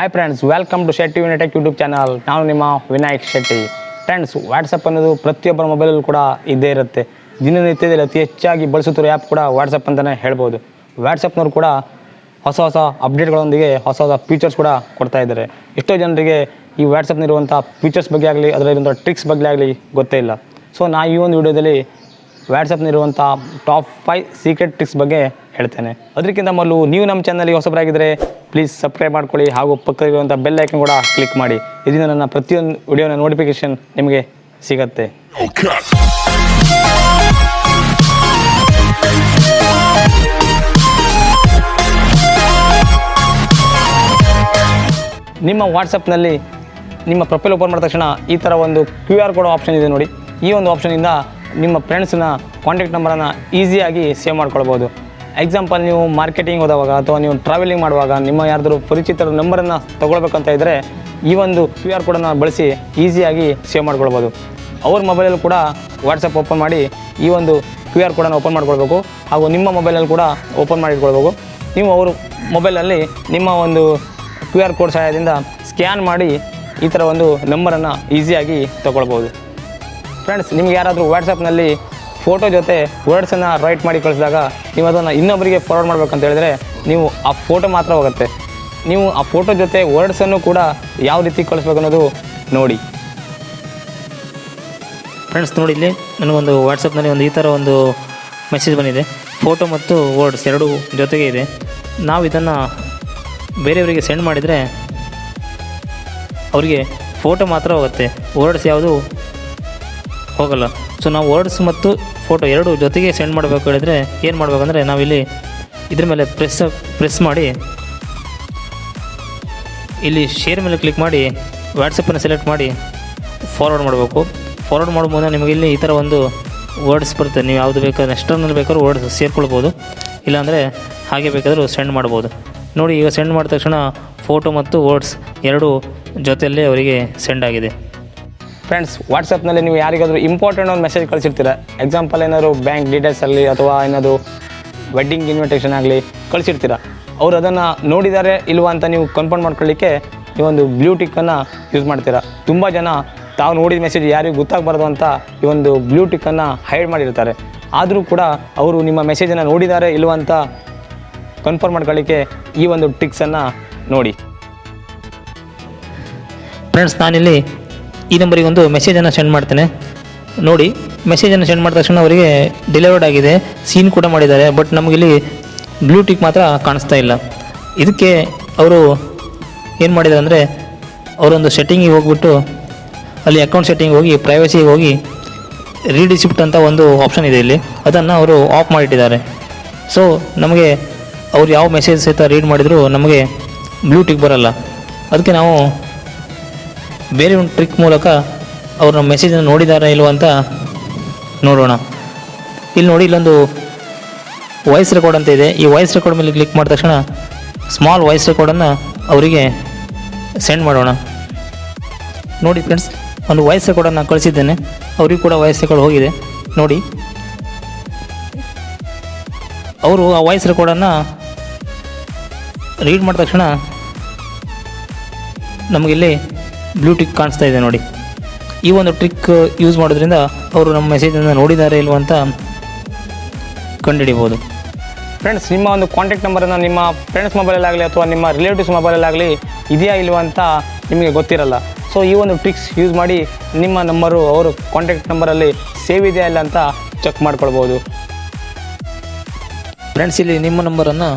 Hi friends, welcome to Shetty Unitech YouTube channel. ನಾನು ನಿಮ್ಮ Vinayak Shetty. Friends, WhatsApp ಅನ್ನೋದು ಪ್ರತಿಯೊಬ್ಬರ ಮೊಬೈಲಲ್ಲೂ ಕೂಡ ಇದ್ದೇ ಇರುತ್ತೆ. ದಿನನಿತ್ಯದಲ್ಲಿ ಅತಿ ಹೆಚ್ಚಾಗಿ ಬಳಸುತ್ತಿರೋ ಆ್ಯಪ್ ಕೂಡ ವಾಟ್ಸಪ್ ಅಂತಲೇ ಹೇಳ್ಬೋದು. ವಾಟ್ಸಪ್ನವ್ರು ಕೂಡ ಹೊಸ ಹೊಸ ಅಪ್ಡೇಟ್ಗಳೊಂದಿಗೆ ಹೊಸ ಹೊಸ ಫೀಚರ್ಸ್ ಕೂಡ ಕೊಡ್ತಾ ಇದ್ದಾರೆ. ಎಷ್ಟೋ ಜನರಿಗೆ ಈ ವಾಟ್ಸಪ್ನಿರುವಂಥ ಫೀಚರ್ಸ್ ಬಗ್ಗೆ ಆಗಲಿ ಅದರಲ್ಲಿರುವಂಥ ಟ್ರಿಕ್ಸ್ ಬಗ್ಗೆ ಆಗಲಿ ಗೊತ್ತೇ ಇಲ್ಲ. ಸೊ ನಾನು ಈ ಒಂದು ವಿಡಿಯೋದಲ್ಲಿ ವಾಟ್ಸಪ್ನಿರುವಂಥ ಟಾಪ್ 5 ಸೀಕ್ರೆಟ್ ಟ್ರಿಕ್ಸ್ ಬಗ್ಗೆ ಹೇಳ್ತೇನೆ. ಅದಕ್ಕಿಂತ ಮೊದಲು ನೀವು ನಮ್ಮ ಚಾನಲ್ಗೆ ಹೊಸಬರಾಗಿದ್ದರೆ ಪ್ಲೀಸ್ ಸಬ್ಸ್ಕ್ರೈಬ್ ಮಾಡ್ಕೊಳ್ಳಿ, ಹಾಗೂ ಪಕ್ಕದಲ್ಲಿರುವಂಥ ಬೆಲ್ ಐಕನ್ ಕೂಡ ಕ್ಲಿಕ್ ಮಾಡಿ. ಇದರಿಂದ ನನ್ನ ಪ್ರತಿಯೊಂದು ವಿಡಿಯೋನ ನೋಟಿಫಿಕೇಷನ್ ನಿಮಗೆ ಸಿಗುತ್ತೆ. ನಿಮ್ಮ ವಾಟ್ಸಪ್ನಲ್ಲಿ ನಿಮ್ಮ ಪ್ರೊಫೈಲ್ ಓಪನ್ ಮಾಡಿದ ತಕ್ಷಣ ಈ ಥರ ಒಂದು QR ಕೋಡ್ ಆಪ್ಷನ್ ಇದೆ ನೋಡಿ. ಈ ಒಂದು ಆಪ್ಷನಿಂದ ನಿಮ್ಮ ಫ್ರೆಂಡ್ಸ್ನ ಕಾಂಟ್ಯಾಕ್ಟ್ ನಂಬರನ್ನು ಈಸಿಯಾಗಿ ಸೇವ್ ಮಾಡ್ಕೊಳ್ಬೋದು. ಎಕ್ಸಾಂಪಲ್, ನೀವು ಮಾರ್ಕೆಟಿಂಗ್ ಹೋದವಾಗ ಅಥವಾ ನೀವು ಟ್ರಾವೆಲಿಂಗ್ ಮಾಡುವಾಗ ನಿಮ್ಮ ಯಾರ್ದಾದ್ರು ಪರಿಚಿತರ ನಂಬರನ್ನು ತೊಗೊಳ್ಬೇಕಂತ ಇದ್ದರೆ ಈ ಒಂದು QR ಕೋಡನ್ನು ಬಳಸಿ ಈಸಿಯಾಗಿ ಸೇವ್ ಮಾಡ್ಕೊಳ್ಬೋದು. ಅವ್ರ ಮೊಬೈಲಲ್ಲಿ ಕೂಡ ವಾಟ್ಸಪ್ ಓಪನ್ ಮಾಡಿ ಈ ಒಂದು QR ಕೋಡನ್ನು ಓಪನ್ ಮಾಡ್ಕೊಳ್ಬೇಕು, ಹಾಗೂ ನಿಮ್ಮ ಮೊಬೈಲಲ್ಲಿ ಕೂಡ ಓಪನ್ ಮಾಡಿಟ್ಕೊಳ್ಬೇಕು. ನೀವು ಅವ್ರ ಮೊಬೈಲಲ್ಲಿ ನಿಮ್ಮ ಒಂದು QR ಕೋಡ್ ಸಹಾಯದಿಂದ ಸ್ಕ್ಯಾನ್ ಮಾಡಿ ಈ ಥರ ಒಂದು ನಂಬರನ್ನು ಈಸಿಯಾಗಿ ತೊಗೊಳ್ಬೋದು. ಫ್ರೆಂಡ್ಸ್, ನಿಮ್ಗೆ ಯಾರಾದರೂ ವಾಟ್ಸಪ್ನಲ್ಲಿ ಫೋಟೋ ಜೊತೆ ವರ್ಡ್ಸನ್ನು ರೈಟ್ ಮಾಡಿ ಕಳಿಸಿದಾಗ ನೀವು ಅದನ್ನು ಇನ್ನೊಬ್ಬರಿಗೆ ಫಾರ್ವರ್ಡ್ ಮಾಡಬೇಕಂತ ಹೇಳಿದ್ರೆ ನೀವು ಆ ಫೋಟೋ ಮಾತ್ರ ಹೋಗುತ್ತೆ. ನೀವು ಆ ಫೋಟೋ ಜೊತೆ ವರ್ಡ್ಸನ್ನು ಕೂಡ ಯಾವ ರೀತಿ ಕಳಿಸ್ಬೇಕು ಅನ್ನೋದು ನೋಡಿ. ಫ್ರೆಂಡ್ಸ್, ನೋಡಿ, ಇಲ್ಲಿ ನನಗೊಂದು ವಾಟ್ಸಪ್ನಲ್ಲಿ ಈ ಥರ ಒಂದು ಮೆಸೇಜ್ ಬಂದಿದೆ. ಫೋಟೋ ಮತ್ತು ವರ್ಡ್ಸ್ ಎರಡೂ ಜೊತೆಗೆ ಇದೆ. ನಾವು ಇದನ್ನು ಬೇರೆಯವರಿಗೆ ಸೆಂಡ್ ಮಾಡಿದರೆ ಅವರಿಗೆ ಫೋಟೋ ಮಾತ್ರ ಹೋಗುತ್ತೆ, ವರ್ಡ್ಸ್ ಯಾವುದು ಹೋಗಲ್ಲ. ಸೊ ನಾವು ವರ್ಡ್ಸ್ ಮತ್ತು ಫೋಟೋ ಎರಡು ಜೊತೆಗೆ ಸೆಂಡ್ ಮಾಡಬೇಕು ಹೇಳಿದರೆ ಏನು ಮಾಡಬೇಕಂದ್ರೆ, ನಾವಿಲ್ಲಿ ಇದ್ರ ಮೇಲೆ ಪ್ರೆಸ್ ಮಾಡಿ ಇಲ್ಲಿ ಶೇರ್ ಮೇಲೆ ಕ್ಲಿಕ್ ಮಾಡಿ ವಾಟ್ಸಪ್ಪನ್ನು ಸೆಲೆಕ್ಟ್ ಮಾಡಿ ಫಾರ್ವರ್ಡ್ ಮಾಡಬೇಕು. ಫಾರ್ವರ್ಡ್ ಮಾಡೋ ಮುಂದೆ ನಿಮಗೆ ಇಲ್ಲಿ ಈ ಥರ ಒಂದು ವರ್ಡ್ಸ್ ಬರುತ್ತೆ. ನೀವು ಯಾವುದು ಬೇಕಾದ್ರೆ ಎಕ್ಸ್ಟರ್ನಲ್ ಬೇಕಾದ್ರೂ ವರ್ಡ್ಸ್ ಸೇರ್ಕೊಳ್ಬೋದು, ಇಲ್ಲಾಂದರೆ ಹಾಗೆ ಬೇಕಾದರೂ ಸೆಂಡ್ ಮಾಡ್ಬೋದು. ನೋಡಿ, ಈಗ ಸೆಂಡ್ ಮಾಡಿದ ತಕ್ಷಣ ಫೋಟೋ ಮತ್ತು ವರ್ಡ್ಸ್ ಎರಡೂ ಜೊತೆಯಲ್ಲೇ ಅವರಿಗೆ ಸೆಂಡ್ ಆಗಿದೆ. ಫ್ರೆಂಡ್ಸ್, ವಾಟ್ಸಪ್ನಲ್ಲಿ ನೀವು ಯಾರಿಗಾದರೂ ಇಂಪಾರ್ಟೆಂಟ್ ಒಂದು ಮೆಸೇಜ್ ಕಳಿಸಿರ್ತೀರ. ಎಕ್ಸಾಂಪಲ್, ಏನಾದರೂ ಬ್ಯಾಂಕ್ ಡೀಟೇಲ್ಸ್ ಆಗಲಿ ಅಥವಾ ಏನಾದರೂ ವೆಡ್ಡಿಂಗ್ ಇನ್ವಿಟೇಷನ್ ಆಗಲಿ ಕಳಿಸಿರ್ತೀರ. ಅವರು ಅದನ್ನು ನೋಡಿದ್ದಾರೆ ಇಲ್ವಾ ಅಂತ ನೀವು ಕನ್ಫರ್ಮ್ ಮಾಡ್ಕೊಳ್ಳಿಕ್ಕೆ ಈ ಒಂದು ಬ್ಲೂ ಟಿಕ್ಕನ್ನು ಯೂಸ್ ಮಾಡ್ತೀರಾ. ತುಂಬ ಜನ ತಾವು ನೋಡಿದ ಮೆಸೇಜ್ ಯಾರಿಗೂ ಗೊತ್ತಾಗಬಾರ್ದು ಅಂತ ಈ ಒಂದು ಬ್ಲೂ ಟಿಕ್ಕನ್ನು ಹೈಡ್ ಮಾಡಿರ್ತಾರೆ. ಆದರೂ ಕೂಡ ಅವರು ನಿಮ್ಮ ಮೆಸೇಜನ್ನು ನೋಡಿದ್ದಾರೆ ಇಲ್ವಾ ಅಂತ ಕನ್ಫರ್ಮ್ ಮಾಡ್ಕೊಳ್ಳಿಕ್ಕೆ ಈ ಒಂದು ಟ್ರಿಕ್ಸನ್ನು ನೋಡಿ. ಫ್ರೆಂಡ್ಸ್, ನಾನಿಲ್ಲಿ ಈ ನಂಬರಿಗೆ ಒಂದು ಮೆಸೇಜನ್ನು ಸೆಂಡ್ ಮಾಡ್ತೇನೆ. ನೋಡಿ, ಮೆಸೇಜನ್ನು ಸೆಂಡ್ ಮಾಡಿದ ತಕ್ಷಣ ಅವರಿಗೆ ಡೆಲಿವರ್ಡ್ ಆಗಿದೆ, ಸೀನ್ ಕೂಡ ಮಾಡಿದ್ದಾರೆ. ಬಟ್ ನಮಗಿಲ್ಲಿ ಬ್ಲೂ ಟಿಕ್ ಮಾತ್ರ ಕಾಣಿಸ್ತಾ ಇಲ್ಲ. ಇದಕ್ಕೆ ಅವರು ಏನು ಮಾಡಿದ್ದಾರೆ ಅಂದರೆ, ಅವರೊಂದು ಸೆಟ್ಟಿಂಗಿಗೆ ಹೋಗ್ಬಿಟ್ಟು ಅಲ್ಲಿ ಅಕೌಂಟ್ ಸೆಟ್ಟಿಂಗ್ ಹೋಗಿ ಪ್ರೈವಸಿಗೆ ಹೋಗಿ ರೀಡಿಸಿಪ್ಟ್ ಅಂತ ಒಂದು ಆಪ್ಷನ್ ಇದೆ ಇಲ್ಲಿ, ಅದನ್ನು ಅವರು ಆಫ್ ಮಾಡಿಟ್ಟಿದ್ದಾರೆ. ಸೊ ನಮಗೆ ಅವ್ರು ಯಾವ ಮೆಸೇಜ್ ಸಹಿತ ರೀಡ್ ಮಾಡಿದರೂ ನಮಗೆ ಬ್ಲೂ ಟಿಕ್ ಬರೋಲ್ಲ. ಅದಕ್ಕೆ ನಾವು ಬೇರೆ ಒಂದು ಟ್ರಿಕ್ ಮೂಲಕ ಅವ್ರು ನಮ್ಮ ಮೆಸೇಜನ್ನು ನೋಡಿದಾರಾ ಇಲ್ವ ಅಂತ ನೋಡೋಣ. ಇಲ್ಲಿ ನೋಡಿ, ಇಲ್ಲೊಂದು ವಾಯ್ಸ್ ರೆಕಾರ್ಡ್ ಅಂತ ಇದೆ. ಈ ವಾಯ್ಸ್ ರೆಕಾರ್ಡ್ ಮೇಲೆ ಕ್ಲಿಕ್ ಮಾಡಿದ ತಕ್ಷಣ ಸ್ಮಾಲ್ ವಾಯ್ಸ್ ರೆಕಾರ್ಡನ್ನು ಅವರಿಗೆ ಸೆಂಡ್ ಮಾಡೋಣ. ನೋಡಿ ಫ್ರೆಂಡ್ಸ್, ಒಂದು ವಾಯ್ಸ್ ರೆಕಾರ್ಡನ್ನು ಕಳಿಸಿದ್ದೇನೆ, ಅವ್ರಿಗೂ ಕೂಡ ವಾಯ್ಸ್ ರೆಕಾರ್ಡ್ ಹೋಗಿದೆ. ನೋಡಿ, ಅವರು ಆ ವಾಯ್ಸ್ ರೆಕಾರ್ಡನ್ನು ರೀಡ್ ಮಾಡಿದ ತಕ್ಷಣ ನಮಗಿಲ್ಲಿ ಬ್ಲೂ ಟಿಕ್ ಕಾಣಿಸ್ತಾ ಇದೆ. ನೋಡಿ, ಈ ಒಂದು ಟ್ರಿಕ್ ಯೂಸ್ ಮಾಡೋದ್ರಿಂದ ಅವರು ನಮ್ಮ ಮೆಸೇಜನ್ನು ನೋಡಿದ್ದಾರೆ ಇಲ್ವ ಅಂತ ಕಂಡುಹಿಡಿಬೋದು. ಫ್ರೆಂಡ್ಸ್, ನಿಮ್ಮ ಒಂದು ಕಾಂಟ್ಯಾಕ್ಟ್ ನಂಬರನ್ನು ನಿಮ್ಮ ಫ್ರೆಂಡ್ಸ್ ಮೊಬೈಲಲ್ಲಾಗಲಿ ಅಥವಾ ನಿಮ್ಮ ರಿಲೇಟಿವ್ಸ್ ಮೊಬೈಲಲ್ಲಾಗಲಿ ಇದೆಯಾ ಇಲ್ವ ಅಂತ ನಿಮಗೆ ಗೊತ್ತಿರಲ್ಲ. ಸೊ ಈ ಒಂದು ಟ್ರಿಕ್ಸ್ ಯೂಸ್ ಮಾಡಿ ನಿಮ್ಮ ನಂಬರು ಅವರು ಕಾಂಟ್ಯಾಕ್ಟ್ ನಂಬರಲ್ಲಿ ಸೇವ್ ಇದೆಯಾ ಇಲ್ಲ ಅಂತ ಚೆಕ್ ಮಾಡ್ಕೊಳ್ಬೋದು. ಫ್ರೆಂಡ್ಸ್, ಇಲ್ಲಿ ನಿಮ್ಮ ನಂಬರನ್ನು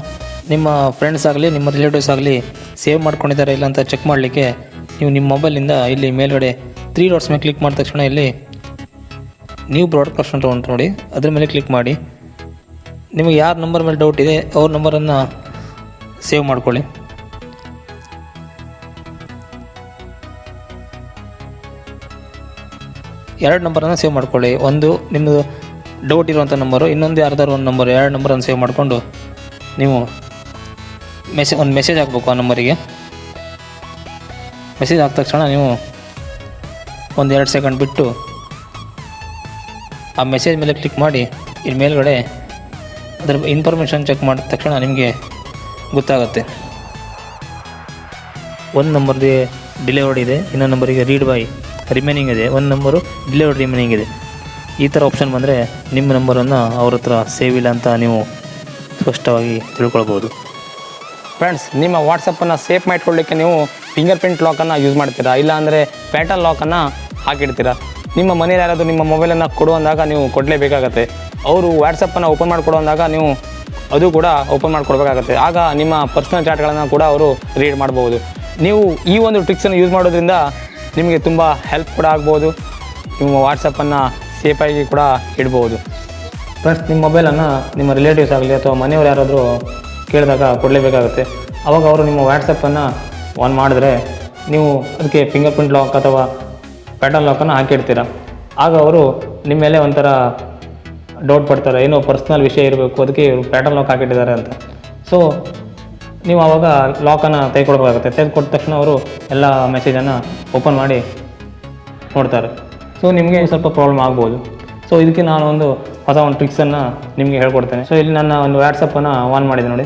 ನಿಮ್ಮ ಫ್ರೆಂಡ್ಸ್ ಆಗಲಿ ನಿಮ್ಮ ರಿಲೇಟಿವ್ಸ್ ಆಗಲಿ ಸೇವ್ ಮಾಡ್ಕೊಂಡಿದ್ದಾರೆ ಇಲ್ಲ ಅಂತ ಚೆಕ್ ಮಾಡಲಿಕ್ಕೆ ನೀವು ನಿಮ್ಮ ಮೊಬೈಲಿಂದ ಇಲ್ಲಿ ಮೇಲ್ಗಡೆ 3 ಡಾಟ್ಸ್ ಮೇಲೆ ಕ್ಲಿಕ್ ಮಾಡಿದ ತಕ್ಷಣ ಇಲ್ಲಿ ನ್ಯೂ ಬ್ರಾಡ್ಕಾಸ್ಟ್ ಅಂತ ಉಂಟು ನೋಡಿ, ಅದ್ರ ಮೇಲೆ ಕ್ಲಿಕ್ ಮಾಡಿ ನಿಮಗೆ ಯಾರ ನಂಬರ್ ಮೇಲೆ ಡೌಟ್ ಇದೆ ಅವ್ರ ನಂಬರನ್ನು ಸೇವ್ ಮಾಡ್ಕೊಳ್ಳಿ. ಎರಡು ನಂಬರನ್ನು ಸೇವ್ ಮಾಡ್ಕೊಳ್ಳಿ. ಒಂದು ನಿಮ್ಮದು ಡೌಟ್ ಇರುವಂಥ ನಂಬರು, ಇನ್ನೊಂದು ಯಾರ್ದಾರು ಒಂದು ನಂಬರು, 2 ನಂಬರನ್ನು ಸೇವ್ ಮಾಡಿಕೊಂಡು ನೀವು ಒಂದು ಮೆಸೇಜ್ ಹಾಕಬೇಕು. ಆ ನಂಬರಿಗೆ ಮೆಸೇಜ್ ಹಾಕಿದ ತಕ್ಷಣ ನೀವು 1-2 ಸೆಕೆಂಡ್ ಬಿಟ್ಟು ಆ ಮೆಸೇಜ್ ಮೇಲೆ ಕ್ಲಿಕ್ ಮಾಡಿ ಇಲ್ಲಿ ಮೇಲ್ಗಡೆ ಅದರ ಇನ್ಫಾರ್ಮೇಷನ್ ಚೆಕ್ ಮಾಡಿದ ತಕ್ಷಣ ನಿಮಗೆ ಗೊತ್ತಾಗುತ್ತೆ. ಒಂದು ನಂಬರ್ಗೆ ಡಿಲಿವರ್ಡ್ ಇದೆ, ಇನ್ನೊಂದು ನಂಬರಿಗೆ ರೀಡ್ ಬೈ ರಿಮೈನಿಂಗ್ ಇದೆ, ಒಂದು ನಂಬರು ಡಿಲಿವರ್ಡ್ ರಿಮೈನಿಂಗ್ ಇದೆ. ಈ ಥರ ಆಪ್ಷನ್ ಬಂದರೆ ನಿಮ್ಮ ನಂಬರನ್ನು ಅವ್ರ ಹತ್ರ ಸೇವ್ ಇಲ್ಲ ಅಂತ ನೀವು ಸ್ಪಷ್ಟವಾಗಿ ತಿಳ್ಕೊಳ್ಬೋದು. ಫ್ರೆಂಡ್ಸ್, ನಿಮ್ಮ ವಾಟ್ಸಪ್ಪನ್ನು ಸೇಫ್ ಮಾಡಿಕೊಳ್ಳಿಕ್ಕೆ ನೀವು ಫಿಂಗರ್ ಪ್ರಿಂಟ್ ಲಾಕನ್ನು ಯೂಸ್ ಮಾಡ್ತೀರಾ, ಇಲ್ಲಾಂದರೆ ಪ್ಯಾಟರ್ನ್ ಲಾಕನ್ನು ಹಾಕಿಡ್ತೀರಾ. ನಿಮ್ಮ ಮನೇಲಿ ಯಾರಾದರೂ ನಿಮ್ಮ ಮೊಬೈಲನ್ನು ಕೊಡು ಅಂದಾಗ ನೀವು ಕೊಡಲೇಬೇಕಾಗತ್ತೆ. ಅವರು ವಾಟ್ಸಪ್ಪನ್ನು ಓಪನ್ ಮಾಡಿಕೊಡು ಅಂದಾಗ ನೀವು ಅದು ಕೂಡ ಓಪನ್ ಮಾಡಿಕೊಡ್ಬೇಕಾಗತ್ತೆ. ಆಗ ನಿಮ್ಮ ಪರ್ಸ್ನಲ್ ಚಾಟ್ಗಳನ್ನು ಕೂಡ ಅವರು ರೀಡ್ ಮಾಡ್ಬೋದು. ನೀವು ಈ ಒಂದು ಟ್ರಿಕ್ಸನ್ನು ಯೂಸ್ ಮಾಡೋದ್ರಿಂದ ನಿಮಗೆ ತುಂಬ ಹೆಲ್ಪ್ ಕೂಡ ಆಗ್ಬೋದು. ನಿಮ್ಮ ವಾಟ್ಸಪ್ಪನ್ನು ಸೇಫಾಗಿ ಕೂಡ ಇಡ್ಬೋದು. ಫ್ರೆಂಡ್ಸ್, ನಿಮ್ಮ ಮೊಬೈಲನ್ನು ನಿಮ್ಮ ರಿಲೇಟಿವ್ಸ್ ಆಗಲಿ ಅಥವಾ ಮನೆಯವರು ಯಾರಾದರೂ ಕೇಳಿದಾಗ ಕೊಡಲೇಬೇಕಾಗುತ್ತೆ. ಆವಾಗ ಅವರು ನಿಮ್ಮ ವಾಟ್ಸಪ್ಪನ್ನು ಆನ್ ಮಾಡಿದ್ರೆ ನೀವು ಅದಕ್ಕೆ ಫಿಂಗರ್ ಪ್ರಿಂಟ್ ಲಾಕ್ ಅಥವಾ ಪ್ಯಾಟರ್ನ್ ಲಾಕನ್ನು ಹಾಕಿಡ್ತೀರ. ಆಗ ಅವರು ನಿಮ್ಮ ಮೇಲೆ ಒಂಥರ ಡೌಟ್ ಪಡ್ತಾರೆ, ಏನೋ ಪರ್ಸ್ನಲ್ ವಿಷಯ ಇರಬೇಕು, ಅದಕ್ಕೆ ಇವರು ಪ್ಯಾಟರ್ನ್ ಲಾಕ್ ಹಾಕಿಟ್ಟಿದ್ದಾರೆ ಅಂತ. ಸೊ ನೀವು ಆವಾಗ ಲಾಕನ್ನು ತೆಗೆದುಕೊಡ್ಬೇಕಾಗುತ್ತೆ. ತೆಗೆದುಕೊಟ್ಟ ತಕ್ಷಣ ಅವರು ಎಲ್ಲ ಮೆಸೇಜನ್ನು ಓಪನ್ ಮಾಡಿ ನೋಡ್ತಾರೆ. ಸೊ ನಿಮಗೆ ಸ್ವಲ್ಪ ಪ್ರಾಬ್ಲಮ್ ಆಗ್ಬೋದು. ಸೊ ಇದಕ್ಕೆ ನಾನು ಒಂದು ಹೊಸ ಒಂದು ಟ್ರಿಕ್ಸನ್ನು ನಿಮಗೆ ಹೇಳ್ಕೊಡ್ತೇನೆ. ಸೊ ಇಲ್ಲಿ ನನ್ನ ಒಂದು ವಾಟ್ಸಪ್ಪನ್ನು ಆನ್ ಮಾಡಿದೆ ನೋಡಿ.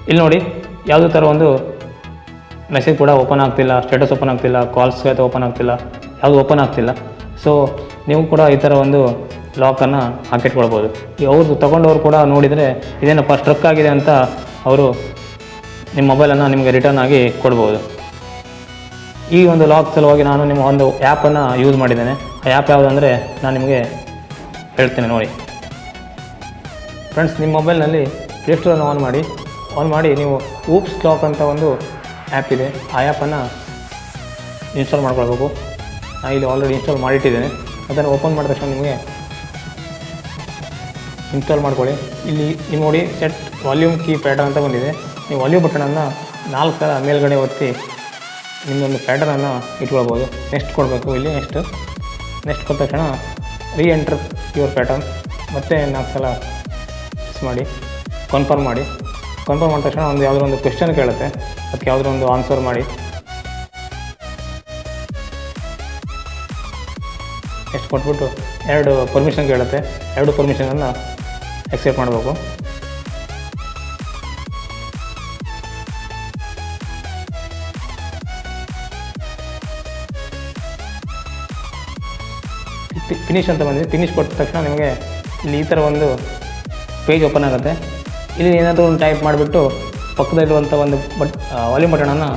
ಇಲ್ಲಿ ನೋಡಿ, ಯಾವುದೇ ಥರ ಒಂದು ಮೆಸೇಜ್ ಕೂಡ ಓಪನ್ ಆಗ್ತಿಲ್ಲ, ಸ್ಟೇಟಸ್ ಓಪನ್ ಆಗ್ತಿಲ್ಲ, ಕಾಲ್ಸ್ ಸಹಿತ ಓಪನ್ ಆಗ್ತಿಲ್ಲ, ಯಾವುದು ಓಪನ್ ಆಗ್ತಿಲ್ಲ. ಸೊ ನೀವು ಕೂಡ ಈ ಥರ ಒಂದು ಲಾಕನ್ನು ಹಾಕಿಟ್ಕೊಳ್ಬೋದು. ಅವ್ರದ್ದು ತೊಗೊಂಡವ್ರು ಕೂಡ ನೋಡಿದರೆ ಇದೇನಪ್ಪ ಸ್ಟ್ರಕ್ ಆಗಿದೆ ಅಂತ ಅವರು ನಿಮ್ಮ ಮೊಬೈಲನ್ನು ನಿಮಗೆ ರಿಟರ್ನ್ ಆಗಿ ಕೊಡ್ಬೋದು. ಈ ಒಂದು ಲಾಕ್ ಸಲುವಾಗಿ ನಾನು ನಿಮ್ಮ ಒಂದು ಆ್ಯಪನ್ನು ಯೂಸ್ ಮಾಡಿದ್ದೇನೆ. ಆ ಆ್ಯಪ್ ಯಾವುದಂದರೆ ನಾನು ನಿಮಗೆ ಹೇಳ್ತೇನೆ ನೋಡಿ. ಫ್ರೆಂಡ್ಸ್, ನಿಮ್ಮ ಮೊಬೈಲ್ನಲ್ಲಿ ಪ್ಲೇಸ್ಟೋರನ್ನು ಆನ್ ಮಾಡಿ ನೀವು ಊಪ್ಸ್ ಲಾಕ್ ಅಂತ ಒಂದು ಆ್ಯಪ್ ಇದೆ. ಆ ಆ್ಯಪನ್ನು ಇನ್ಸ್ಟಾಲ್ ಮಾಡ್ಕೊಳ್ಬೇಕು. ನಾನು ಇಲ್ಲಿ ಆಲ್ರೆಡಿ ಇನ್ಸ್ಟಾಲ್ ಮಾಡಿಟ್ಟಿದ್ದೇನೆ. ಅದನ್ನು ಓಪನ್ ಮಾಡಿದ ತಕ್ಷಣ ನಿಮಗೆ ಇನ್ಸ್ಟಾಲ್ ಮಾಡ್ಕೊಳ್ಳಿ. ಇಲ್ಲಿ ನೀವು ನೋಡಿ, ಸೆಟ್ ವಾಲ್ಯೂಮ್ ಕೀ ಪ್ಯಾಟರ್ನ್ ಅಂತ ಬಂದಿದೆ. ನೀವು ವಾಲ್ಯೂಮ್ ಬಟನನ್ನು 4 ಸಲ ಮೇಲ್ಗಡೆ ಒತ್ತಿ ನಿಮ್ಮದೊಂದು ಪ್ಯಾಟರ್ನನ್ನು ಇಟ್ಕೊಳ್ಬೋದು. ನೆಕ್ಸ್ಟ್ ಕೊಡಬೇಕು. ಇಲ್ಲಿ ನೆಕ್ಸ್ಟ್ ಕೊಟ್ಟ ತಕ್ಷಣ ಎಂಟರ್ ಯುವರ್ ಪ್ಯಾಟರ್ನ್ ಮತ್ತು 4 ಸಲ ಪ್ರೆಸ್ ಮಾಡಿ ಕನ್ಫರ್ಮ್ ಮಾಡಿದ ತಕ್ಷಣ ಯಾವುದೋ ಒಂದು ಕ್ವೆಶ್ಚನ್ ಕೇಳುತ್ತೆ. ಅದಕ್ಕೆ ಯಾವುದೋ ಒಂದು ಆನ್ಸರ್ ಮಾಡಿ. ನೆಕ್ಸ್ಟ್ ಕೊಟ್ಬಿಟ್ಟು 2 ಪರ್ಮಿಷನ್ ಕೇಳುತ್ತೆ. 2 ಪರ್ಮಿಷನನ್ನು ಎಕ್ಸೆಪ್ಟ್ ಮಾಡಬೇಕು. ಫಿನಿಷ್ ಅಂತ ಬಂದಿದೆ. ಫಿನಿಷ್ ಕೊಟ್ಟ ತಕ್ಷಣ ನಿಮಗೆ ಇಲ್ಲಿ ಈ ಥರ ಒಂದು ಪೇಜ್ ಓಪನ್ ಆಗುತ್ತೆ. ಇಲ್ಲಿ ಏನಾದರೂ ಒಂದು ಟೈಪ್ ಮಾಡಿಬಿಟ್ಟು ಪಕ್ಕದಲ್ಲಿರುವಂಥ ಒಂದು ವಾಲ್ಯೂಮ್ ಬಟನನ್ನು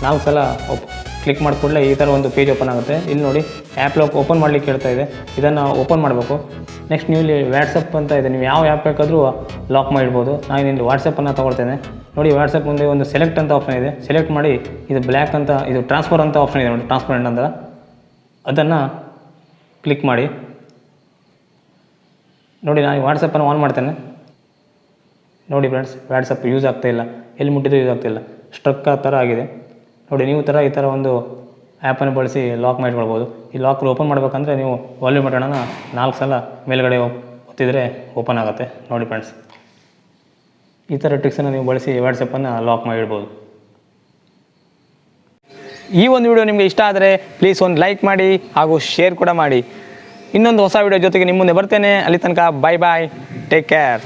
4 ಸಲ ಕ್ಲಿಕ್ ಮಾಡಿದ ಕೂಡಲೇ ಈ ಥರ ಒಂದು ಪೇಜ್ ಓಪನ್ ಆಗುತ್ತೆ. ಇಲ್ಲಿ ನೋಡಿ, ಆ್ಯಪ್ ಲಾಕ್ ಓಪನ್ ಮಾಡಲಿಕ್ಕೆ ಹೇಳ್ತಾ ಇದೆ. ಇದನ್ನು ಓಪನ್ ಮಾಡಬೇಕು. ನೆಕ್ಸ್ಟ್ ನೀವು ಇಲ್ಲಿ ವಾಟ್ಸಪ್ ಅಂತ ಇದೆ. ನೀವು ಯಾವ ಆ್ಯಪ್ ಬೇಕಾದರೂ ಲಾಕ್ ಮಾಡಿಡ್ಬೋದು. ನಾನು ಇಲ್ಲಿ ವಾಟ್ಸಪ್ಪನ್ನು ತೊಗೊಳ್ತೇನೆ. ನೋಡಿ, ವಾಟ್ಸಪ್ ಮುಂದೆ ಒಂದು ಸೆಲೆಕ್ಟ್ ಅಂತ ಆಪ್ಷನ್ ಇದೆ. ಸೆಲೆಕ್ಟ್ ಮಾಡಿ ಇದು ಬ್ಲ್ಯಾಕ್ ಅಂತ, ಇದು ಟ್ರಾನ್ಸ್ಫರ್ ಅಂತ ಆಪ್ಷನ್ ಇದೆ ನೋಡಿ, ಟ್ರಾನ್ಸ್ಪರೆಂಟ್ ಅಂತ. ಅದನ್ನು ಕ್ಲಿಕ್ ಮಾಡಿ. ನೋಡಿ, ನಾನು ವಾಟ್ಸಪ್ಪನ್ನು ಆನ್ ಮಾಡ್ತೇನೆ. ನೋಡಿ ಫ್ರೆಂಡ್ಸ್, ವಾಟ್ಸಪ್ ಯೂಸ್ ಆಗ್ತಾಯಿಲ್ಲ. ಎಲ್ಲಿ ಮುಟ್ಟಿದ್ದು ಯೂಸ್ ಆಗ್ತಾಯಿಲ್ಲ, ಸ್ಟ್ರಕ್ ಆ ಥರ ಆಗಿದೆ. ನೋಡಿ, ನೀವು ಈ ಥರ ಒಂದು ಆ್ಯಪನ್ನು ಬಳಸಿ ಲಾಕ್ ಮಾಡಿಕೊಳ್ಬೋದು. ಈ ಲಾಕ್ ಓಪನ್ ಮಾಡಬೇಕಂದ್ರೆ ನೀವು ವಾಲ್ಯೂಮ್ ಬಟನನ್ನು 4 ಸಲ ಮೇಲ್ಗಡೆ ಒತ್ತಿದರೆ ಓಪನ್ ಆಗುತ್ತೆ. ನೋಡಿ ಫ್ರೆಂಡ್ಸ್, ಈ ಥರ ಟ್ರಿಕ್ಸನ್ನು ನೀವು ಬಳಸಿ ವಾಟ್ಸಪ್ಪನ್ನು ಲಾಕ್ ಮಾಡಿಡ್ಬೋದು. ಈ ಒಂದು ವಿಡಿಯೋ ನಿಮಗೆ ಇಷ್ಟ ಆದರೆ ಪ್ಲೀಸ್ ಒಂದು ಲೈಕ್ ಮಾಡಿ ಹಾಗೂ ಶೇರ್ ಕೂಡ ಮಾಡಿ. ಇನ್ನೊಂದು ಹೊಸ ವಿಡಿಯೋ ಜೊತೆಗೆ ನಿಮ್ಮ ಮುಂದೆ ಬರ್ತೇನೆ. ಅಲ್ಲಿ ತನಕ ಬಾಯ್, ಟೇಕ್ ಕೇರ್.